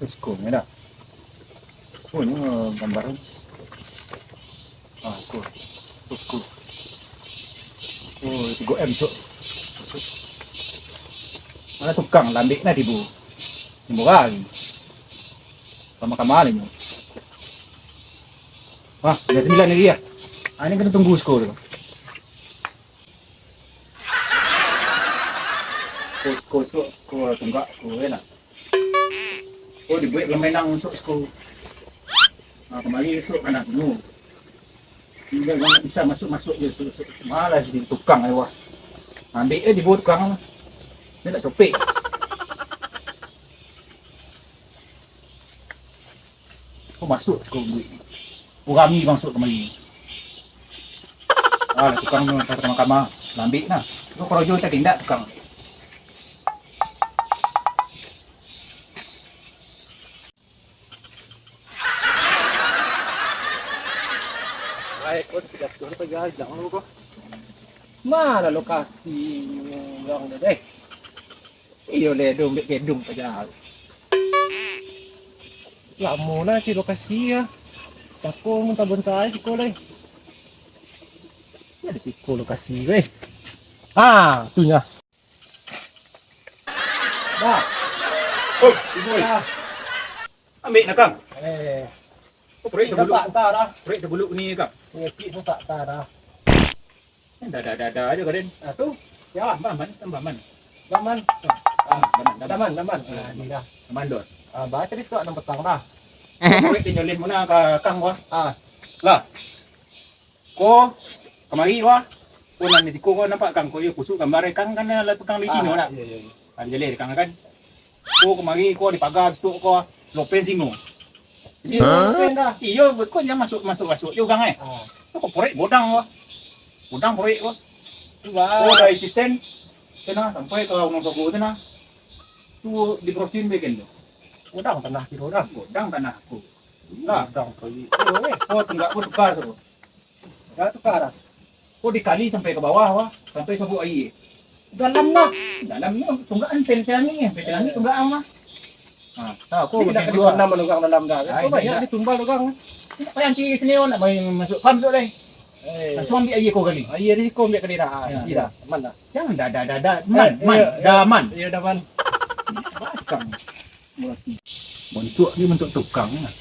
Cisco ni dah. Oh ni gambar. Ah, cool. Cool. Oh, 3M so. Mana tukang lambik na tibu. Murah lagi. Sama-sama ni. Wah, ada 9 lagi ya. Ah, ini kena tunggu skor dulu. Skor tunggak skor enak. Oh, dibuat lemenang untuk skor. Nah, kemarin esok anak dulu. Tinggal orang bisa masuk je. Malas jadi tukang lewat. Ambil dibuat tukang. Dia tak copek. Kau masuk skor duit. Urangi masuk kemari. Ah, tukang tu tak kamar lambik nah. Tu kerojo tak tindak tukang. Baik, kau sudah turun pergi jangan lupa. Mana lokasi yang ni deh? Iyo le dom dek gedung saja. Lama lah si lokasi ya. Tako minta bentai siko deh. Ada siko lokasi weh. Ah, tunya. Dah. Oh, ibu. Ambil nak kang. Oh, proyek terbulu. Proyek terbulu ni kang. Ya, cik pun tak tahu dah. Dah aja karen. Ah tu, Ya, tambah man. Daman. Daman. Ni dah. Daman dor. Baca di tu ada petang dah. Proyek tinjolin mana ka kang wah. Lah. Ko kemari wah. Ko nan ko nampak kang ko yo kusuk gambar kang kan la tukang di Cino nak. Ya. Jele kang kan. Ko kemari ko dipagar situ ko lopen sino. Dah. Iyo, ko nya masuk yo kang Ko proyek bodang wah. Bodang proyek wah. Oh, dari sistem. Tena sampai ke Gunung Sogo tena. Tu di Prosin bikin tu. Udang tanah kiro dah. Bodang tanah aku. Lah, Udang kali. oh tenggak pun tukar tu. Dah tukar dah. Oh dikali sampai ke bawah wah, sampai sabuk air. Dalam lah tunggaan pentelan ni tunggaan mah. Tahu aku Tidak kedua nama lugang dalam dah. So banyak ni tumbal lugang. Apa yang cik sini nak main masuk pam tu deh. Langsung ambil air kau kali. Air risiko ambil kali dah. Tidak. Aman dah. Jangan man. Ya dah man. Tukang. Bentuk ni bentuk tukang lah.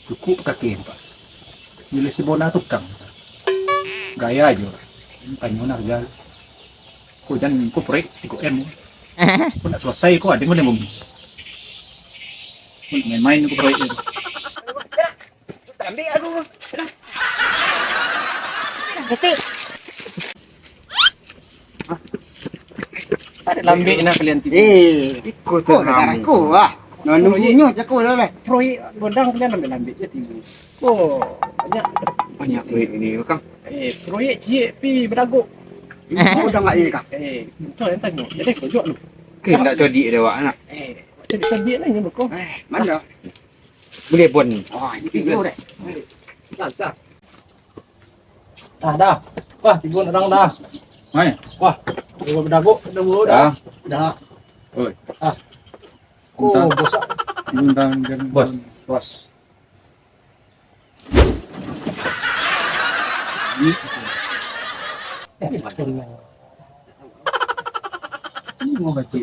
Cukup kaki pak. Bila si bona tukang. Gaya aja. Tanya nak kerja. Kau jangan kau proyek 3M. Kau nak selesai kau ada mana bumi. Main-main kau proyek itu. Ambil aku. Ketik. Ada lambik nak kalian tipu. Ikut dengan aku ah. Nunggunya jago dah lah. Proyek bodang kalian ambil je tipu. Oh, banyak Proyek ini kang. proyek cik pi berdagu. Kau dah enggak ini kang. Betul yang tanya. Jadi kau jual lu. Ke nak codi dia awak nak. Macam dia lah ni berkau. Mana? Boleh pun ni. Oh, ini video dah. Dah. Dah. Wah, tiga orang dah. Mai. Wah, dua berdagu, dua dah. Dah. Oi. Oh, bosak. Undang Bos. Ini betul. Ini mau baca.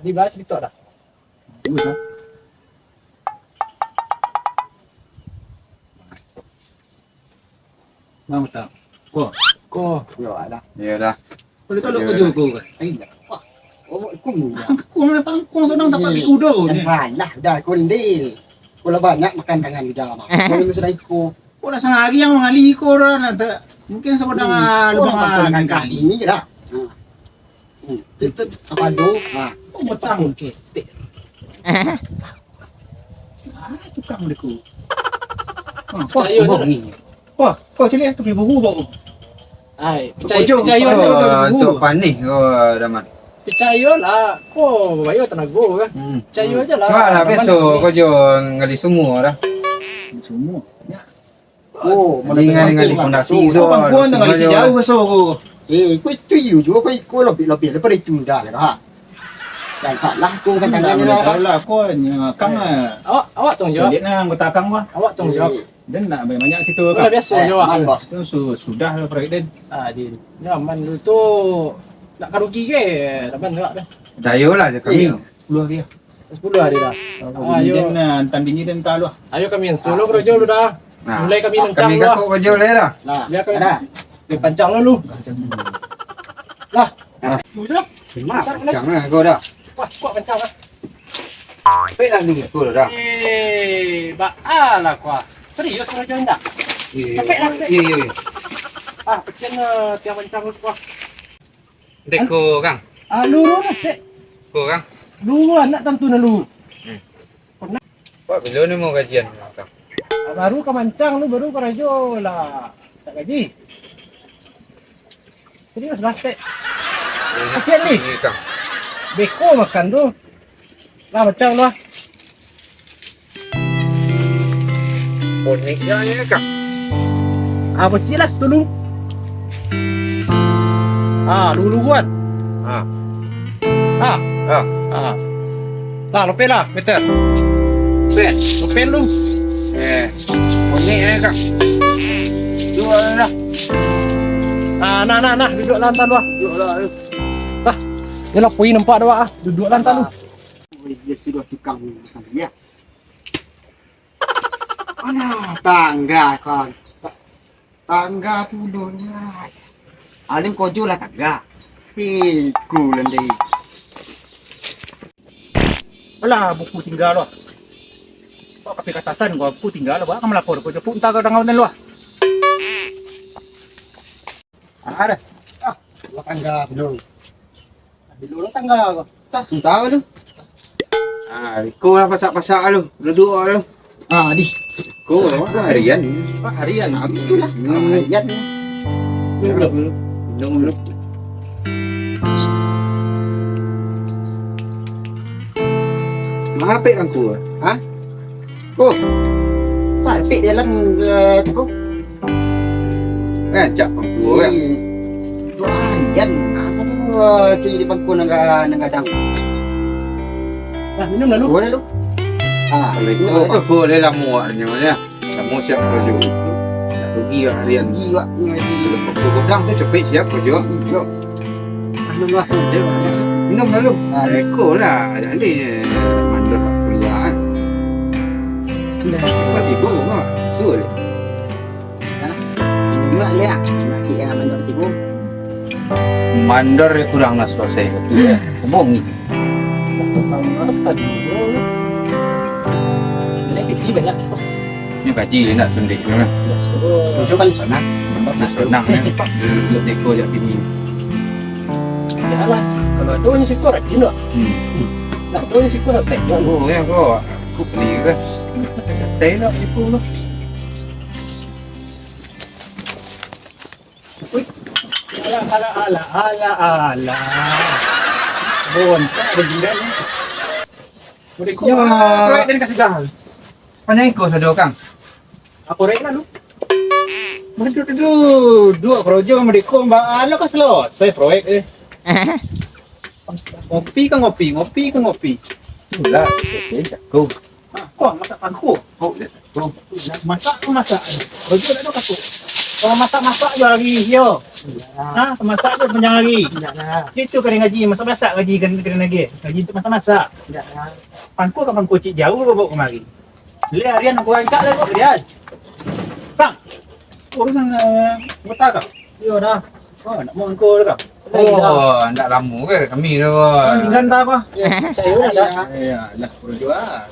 Di bahas itu dah. Bagus ah. Nama tak? Ko. Ya ada. Ya dah. Boleh tolong ko juga ko. Ai. Wah. Oh, kau ni. Ko na pangkong sedang dapat udo Yang ni. salah dah kau ni. Kau banyak makan tangan lidah mah. Kau ni sudah ikut. Ko na sangagi yang mengali ko ra na ta. Mungkin sa kodang lubang tangan kaki ni je dah. Itu apa do? Ko botang. Tukang dia ko. Percaya ni. Wah, kau cili tu buhu bau. Ai, percaya Untuk panik kau Daman. Percaya lah. Kau bayo tenaga kan. Percaya aja lah. Kau lah besok kau jual ngali semua dah. Semua. Oh, Dengan fondasi tu. Abang puan dengan jauh besok ko. kau itu you juga kau lebih daripada itu dah lah. Jangan salah aku kan tangan Tak ni boleh lah. tahu lah pun. Kang Awak tanggung jawab. Dia nak anggota Kang lah. Awak tanggung jawab. Dia nak banyak situ Kau dah Kang. biasa jawab. Man bos. Itu sudah lah proyek dia. Din. Nyaman dulu tu nak rugi ke? Lapan juga dah. Dayolah je kami. Keluar dia. 10 hari dah. Ayo. Dia nak tandingi dia entah lah. Ayo kami yang 10 kerja dulu dah. Nah, Mulai kami lencang kami lah. kau kerja boleh lah. Lah. Biar kami Ada. kami pancang dulu. Lah. Sudah. Mak, jangan kau dah. Wah, kuat pancang lah. Baik dah ni kau dah. Baalah kuat. Serius kerja enggak? Capek lah. Ya. Pecen tiang pancang tu kuat. Deko Kang. Luru lah sek. Kau Kang. Luru anak tentu na luru. Buat bila ni mau gajian Kang? Baru ke mancang lu baru ke rajo lah. Tak gaji. Serius lah sek. Kasihan ni. Kang. Beko makan tu. Lah macam lah. Ponik ya Kang. Apa cilas dulu? Dulu buat. Lah lope lah, betul. Ben. Lope lu. Ponik ya Kang. Dua lah. Nah, duduk lantai lu. Duduk lah. Dah. Dia lah poin nampak dah duduk lantai lu. Dia sudah tukang makan dia. Mana tangga kan? Tangga puluhnya. Alim kojo lah tangga. Ku lendai. Alah, buku tinggal lah. Kau kapi katasan gua buku tinggal lah. Kamu melapor kau jepuk entah kau dah ngawan lu. Ada. Tangga belum. Dulu tangga kau. Entah lu. Kau lah pasak-pasak lu. Duduk lu. Di. Kau harian. Harian. Itulah. Harian. Minum lu. Mahapit aku. Oh. Tapi dia lang tu. Ngajak aku kan. Itu harian. Apa tu cik di pangku nanggadang. Nah, minum lalu. Boleh lu. Kalau itu aku boleh lah muaknya ya. Kamu siap kerja itu. Tak rugi harian. Jiwa ngaji. Kalau waktu godang tu cepet siap kerja. Yo. Minum lah. Minum lalu. Eko lah. Jadi mandor kuliah kan. Buat ibu kok. Betul. Minum lihat. Mati yang mandor tibu. Mandor kurang lah selesai. Kebong ni. Ini kecil banyak. Ni gaji nak sundik tu kan. Tujuh kan sana. Nak senang ni. Lebih eko jak ini. Jalan. Kalau ada ni sikit rajin tak? Nah, ada ni sikit tak tengok. Oh ya kau. Aku beli ke. Teh nak ibu tu. Alah. Bon, tak ada jiran ni. Boleh kau. Ya. Proyek dia kasih dah. Panjang ikut sudah Kang. Apa proyek lah lu? Dua projo mereka mbak ala kan selesai proyek eh. Ngopi ke ngopi. Itulah. Aku. Kau masak pangku. Masak. Projo dah kasut. Kalau masak je lagi yo. Masak je panjang lagi. Itu kena ngaji masak gaji kena lagi. Gaji untuk masak. Pangku ke pangku cik jauh bawa kemari. Le harian aku rancak le kok harian. Sang. Urusan buta kah? Yo dah. Nak mau engkau dah. Oh, nak lama ke kami tu. Tinggal tak apa? Saya pun ada. Ya, dah projo ah.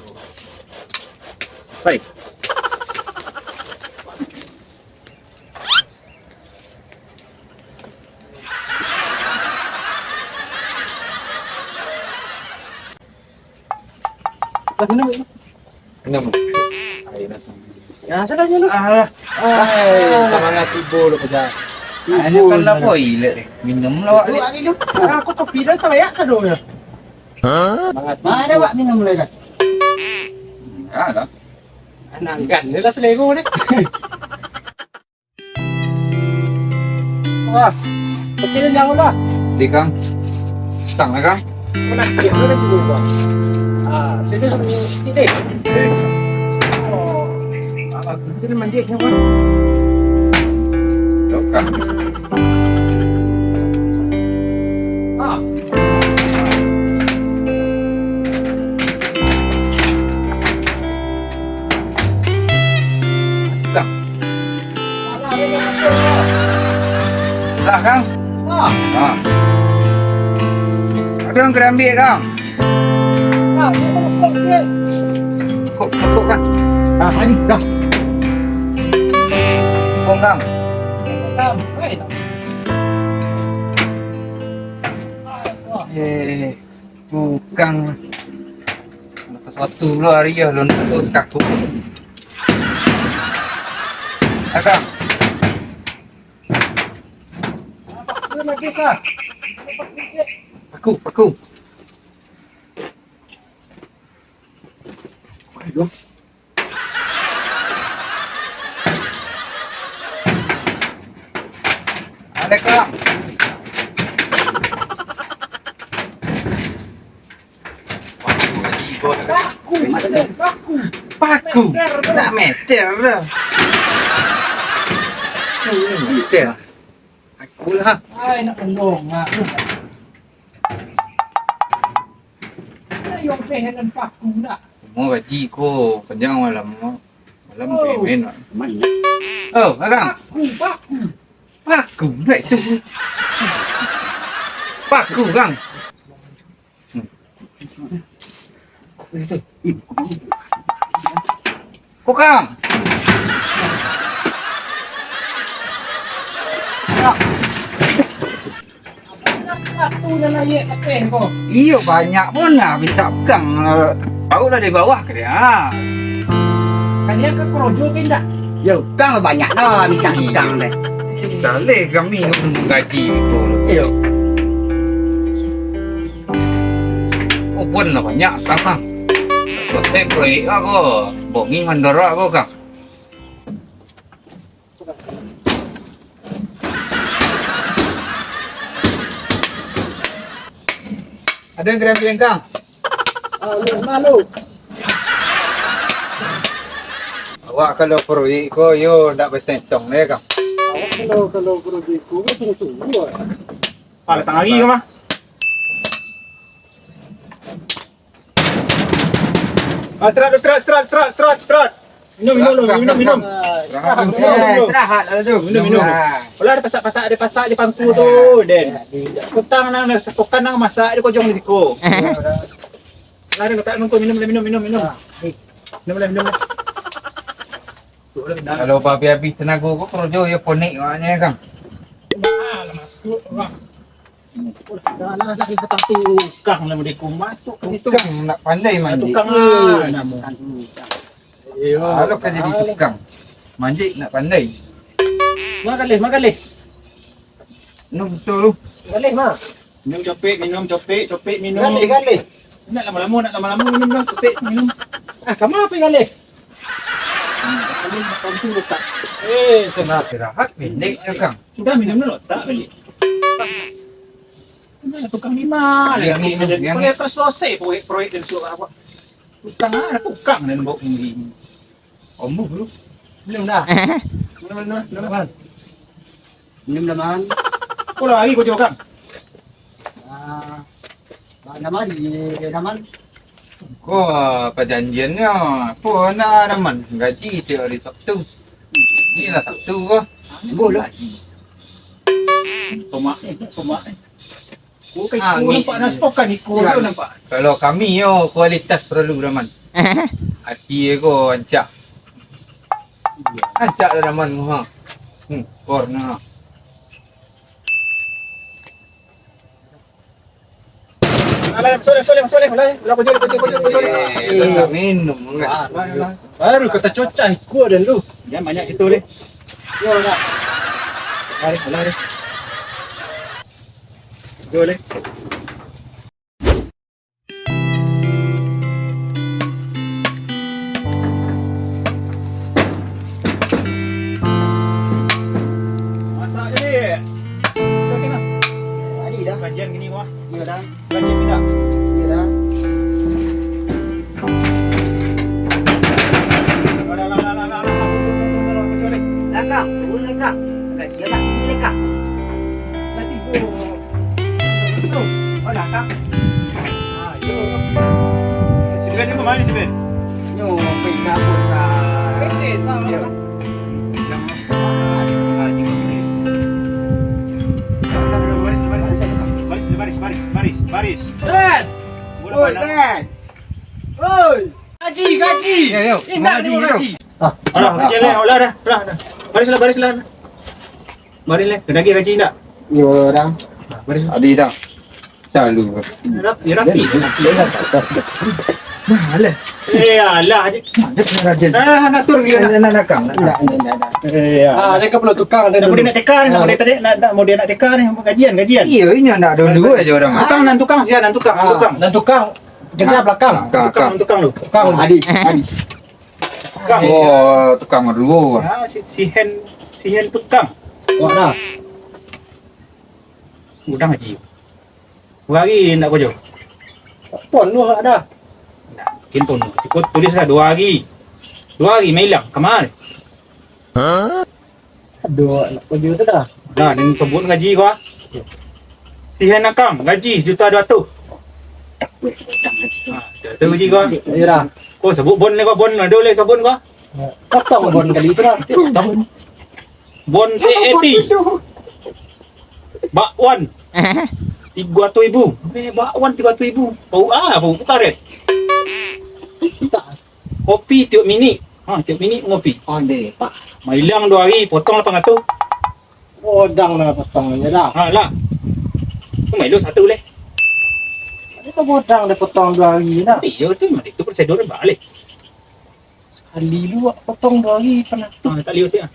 Sai. Dah minum. Minum. Ya, sana je lu. Semangat tiba lu kerja. Ini kan lah boy. Minum lah. Aku kopi dah tak banyak sadonya. Semangat. Mana wak minum lagi kan? Ada. Nanggan ni lah selego ni. Wah, kecil jauh lah. Di Kang. Tang lah Kang. Mana dia sudah juga bang. Sini sini. Oh, ini mandinya bang. Dokang. Ah. Kang. Lah Kang. Ah. Ah. Ada yang kena ambil Kang. Ah, ini Kok Kang. Ini dah. Kong Kang. sampai. Bukan. Sesuatu pula hari ya lon tu kaku. Kang. Apa lagi sah? Aku. Aduh. Ada Kang. Paku. Nak meter dah. Meter. Aku lah. Ay, nakulong nga. Yung pehenan pa kuna. Mau gaji ko panjang malam payment. Mana? Oh, Kang. Paku dah itu. Paku Kang. Kok Kang? Waktu na naye kape ko. Iyo banyak pun lah minta Kang. Tahu lah di bawah ke dia. Kanya ka projo kinda. Yo, kang banyak dah minta kang deh. Dalih kami gaji itu. Yo. Oh pun lah banyak Kang. Kotek koi aku bongi mandora aku Kang. Ada yang keren Kang? Malu. Awak kalau proyek ko yo ndak bertentong deh Kang. Kalau projo ko tunggu. Ah, datang lagi ke mah? Serat. Minum. Istirahat lah tu. Minum. Kalau ada pasak di pangku tu, Den. Kutang nang sakukan nang masak di kojong risiko. Lari kata nunggu minum. Minum. Kalau babi habis tenaga ko kerja yo ponik maknya Kang. Masuk. Dah lagi ketang tukang nama dia masuk ke situ. Tukang nak pandai mandi. Tukang nama. Kalau kerja di tukang. Mandi nak pandai. Magalih. No betul. Galih mah. Minum copek. Galih. Nak lama-lama minum copek minum. Kamu apa galih? Kami makan tu letak. Tengah istirahat pendek ya Kang. Sudah minum dulu tak balik. Ini tukang lima. Yang Proyek selesai proyek dan suara apa? Tukang dan bawa ini. Ombu dulu. Minum dah. Minum. Minum naman. Kau lagi kau jawab. Naman di naman. Ko perjanjiannya apa nak naman gaji tu hari Sabtu. Ni lah Sabtu ko. Boleh. Somak. Kau kan kau nampak nastokan ikut tu nampak. Kalau kami yo kualitas perlu naman. Hati ko ancak. Ancak dah naman ha. Korna. Alah, soleh. Lah kau Minum enggak. baru kata cocah ikut dan lu. Jangan banyak gitu deh. Yo dah. Lari. Boleh. Masak je ni. Masak kena. Adi dah. Kajian gini wah. Yo dah. Kajian kita. mari Ben. Nyo pergi kampus tak. Reset tak. Ya. Baris. Dan. Oi, Dad. Oi. Gaji. Ingat ni gaji. Olah dah. Barislah. Barislah. Kena gaji tak? Yo dah. Baris. Adi dah. Selalu. Rapi. Malah. Alah. Rajin. Nak tur gila. Nak kang. Enggak. Dia kan perlu tukang Nak dia nak teka ni, nak dia tadi nak dia nak teka ni gajian. Iya, ini nak dulu aja orang. Tukang sian tukang. Dan tukang jaga belakang. Tukang lu. Tukang. Adi. Tukang. Oh, tukang dulu. Si hen tukang. Wah dah. Udang haji. Hari nak kerja. Pon lu ada. Mungkin pun sikut tulis dah 2 hari. 2 hari mai hilang. Ke mana? Aduh, nak kerja tu dah. Dah ni sebut gaji gua. Si hen nakam gaji $1,200. Tu gaji gua. Ya dah. Kau sebut bon ni gua bon ada le sebut gua. Potong bon kali tu dah. Bon T80. Bakwan. 300,000. Bakwan 300,000. Bau karet. Kopi tiup minit. Tiup minit ngopi. Onde, Pak. Mai hilang 2 hari potong 800. Odang lah potong ya dah. Lah. Kau mai lu satu leh. Ada bodang dah potong 2 hari dah. Ya tu mari tu prosedur balik. Kali lu potong 2 hari pernah. Tak liu sih.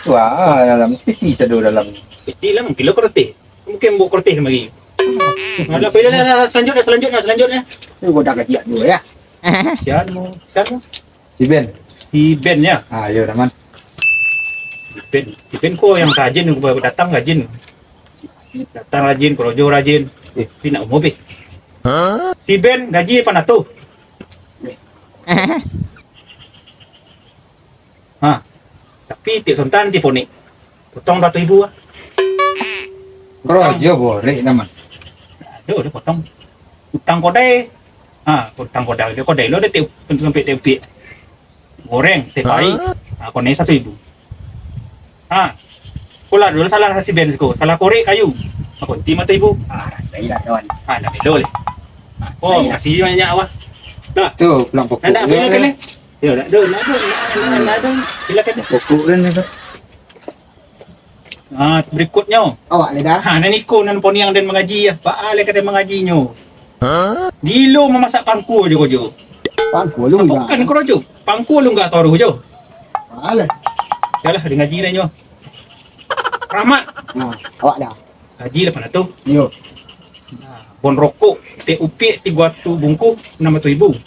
Wah, dalam peti sadu dalam. Kecil lah mungkin lo korte. Mungkin buat korte lagi. Ada pilih selanjutnya. Ni gua dah gaji dulu ya. Sian mu. Si Ben. Si Ben ya. Ya Rahman. Si Ben ko yang rajin gua datang rajin. Datang rajin, projo rajin. Tapi nak mobil. Si Ben gaji apa nak tu? Tapi tiap sontan tiap ponik. Potong 200,000 ah. Krojo boleh Rahman. Dia potong. Utang kodai. Utang kodai. Dia kodai lo dia tiap sampai tiap goreng, teh pai. Kau naik 1,000. Pula dulu salah si Ben ko. Salah korek kayu. Aku nanti 5,000. Rasai dah kawan. Nak melo le. Kasih banyak awak. Tu pulang pokok. Nak pilih. Ya, nak ada. Silakan. Pokok kan itu. Berikutnya. Awak le dah. Nan ikut nan pon yang dan mengaji ya. Pak Ale kata mengajinya. Dilo memasak pangku je kojo. Pangku lu enggak. Bukan kojo. Pangku lu enggak taruh jo. Alah. Yalah dengan ngaji nyo. Rahmat. Awak dah. Gaji lah tu. Yo. Bon rokok, teh upik 300 bungkus 600,000.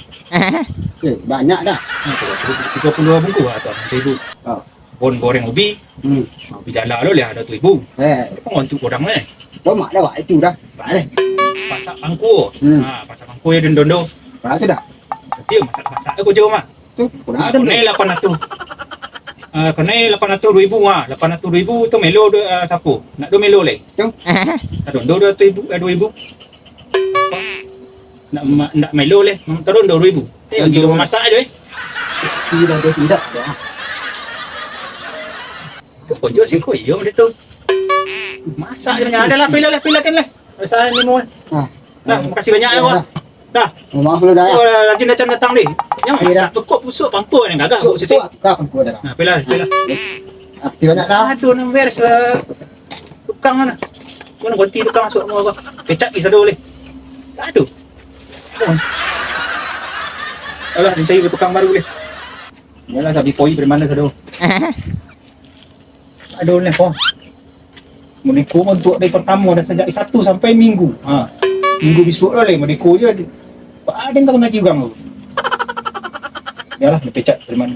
Banyak dah. 32 bungkus atau 6,000. Bon goreng ubi. Ubi jala lo lah 200,000. Pun untuk orang ni. Mak dah awak itu dah. Baik. Pasak pangku. Pasak pangku ya dondo. Baik tu dah. Dia masak aku jauh mah. Tu pun ada Kena 800. Kena 800,000 800,000 tu melo sapu. Nak do melo le. Jom. Dondo 2,000. Nak melo le. Turun 2,000. Tengok gila masak aja tidak dah. Tu konjo sih kau iyo dia tu. Masak je banyak. Adalah pilih kan lah. Pasal ni mau. Dah, terima kasih banyak awak. Dah. Maaf lu dah. So rajin datang deh. Yang masak pekok busuk pangkuk ni gagak kau situ. Tak pangku dah. Pilih. Aktif banyak dah. Aduh nak beres tukang mana. Mana ganti tukang masuk mau apa. Kecap kisah dulu boleh. Aduh. Alah, dia cari tukang baru boleh. Yalah, sabi poi dari mana sado. Aduh ni kau. Meniko untuk dari pertama dah sejak 1 sampai minggu. Minggu besok dah leh meniko je. Ada yang tak ngaji orang tu. Yalah, dia pecat dari mana.